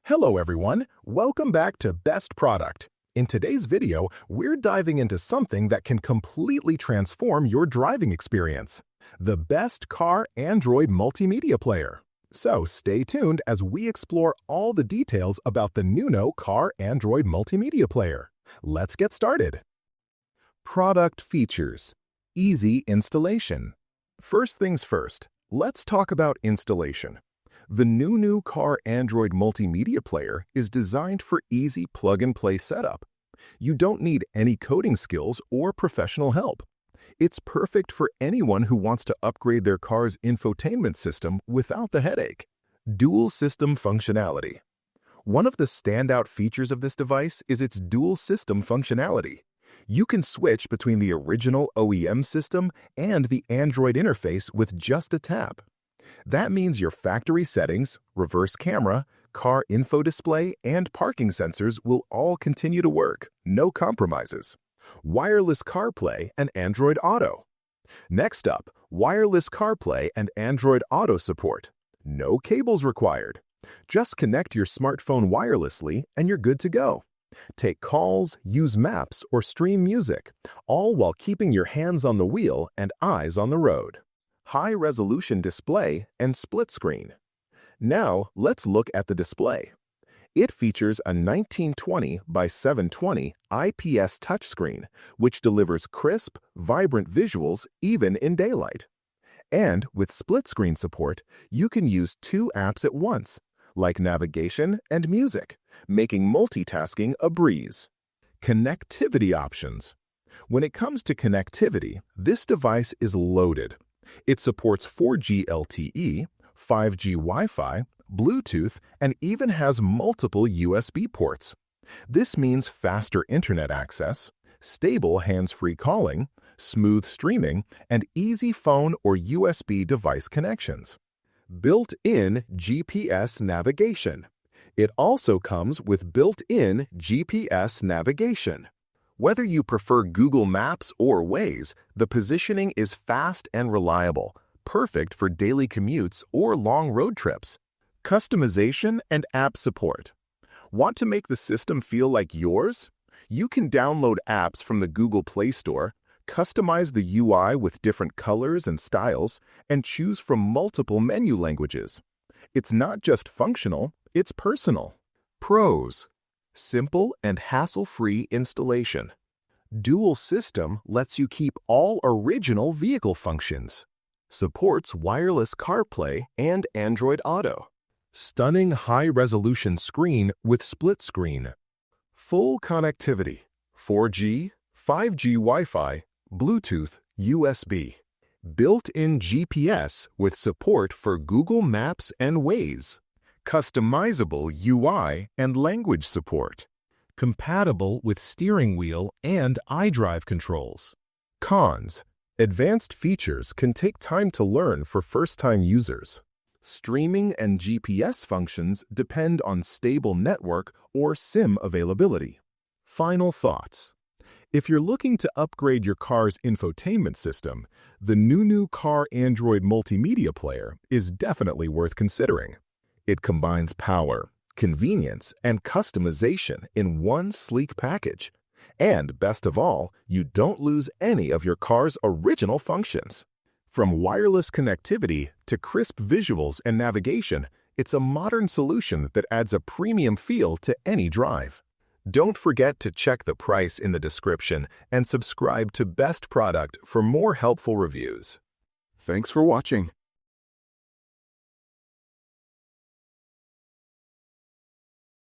Hello everyone, welcome back to Best Product. In today's video, we're diving into something that can completely transform your driving experience, the best Car Android Multimedia Player. So stay tuned as we explore all the details about the Nuno Car Android Multimedia Player. Let's get started. Product features. Easy installation. First things first, let's talk about installation. The Nuno Car Android Multimedia Player is designed for easy plug-and-play setup. You don't need any coding skills or professional help. It's perfect for anyone who wants to upgrade their car's infotainment system without the headache. Dual system functionality. One of the standout features of this device is its dual system functionality. You can switch between the original OEM system and the Android interface with just a tap. That means your factory settings, reverse camera, car info display, and parking sensors will all continue to work, no compromises. Wireless CarPlay and Android Auto. Next up, wireless CarPlay and Android Auto support. No cables required. Just connect your smartphone wirelessly and you're good to go. Take calls, use maps, or stream music, all while keeping your hands on the wheel and eyes on the road. High-resolution display and split screen. Now, let's look at the display. It features a 1920 by 720 IPS touchscreen, which delivers crisp, vibrant visuals even in daylight. And with split screen support, you can use two apps at once, like navigation and music, making multitasking a breeze. Connectivity options. When it comes to connectivity, this device is loaded. It supports 4G LTE, 5G Wi-Fi, Bluetooth, and even has multiple USB ports. This means faster internet access, stable hands-free calling, smooth streaming, and easy phone or USB device connections. Built-in GPS navigation. It also comes with built-in GPS navigation. Whether you prefer Google Maps or Waze, the positioning is fast and reliable, perfect for daily commutes or long road trips. Customization and app support. Want to make the system feel like yours? You can download apps from the Google Play Store, customize the UI with different colors and styles, and choose from multiple menu languages. It's not just functional, it's personal. Pros. Simple and hassle-free installation. Dual system lets you keep all original vehicle functions. Supports wireless CarPlay and Android Auto. Stunning high-resolution screen with split screen. Full connectivity. 4G, 5G Wi-Fi, Bluetooth, USB. Built-in GPS with support for Google Maps and Waze. Customizable UI and language support. Compatible with steering wheel and iDrive controls. Cons. Advanced features can take time to learn for first-time users. Streaming and GPS functions depend on stable network or SIM availability. Final thoughts. If you're looking to upgrade your car's infotainment system, the Nuno Car Android Multimedia Player is definitely worth considering. It combines power, convenience, and customization in one sleek package. And best of all, you don't lose any of your car's original functions. From wireless connectivity to crisp visuals and navigation, it's a modern solution that adds a premium feel to any drive. Don't forget to check the price in the description and subscribe to Best Product for more helpful reviews. Thanks for watching.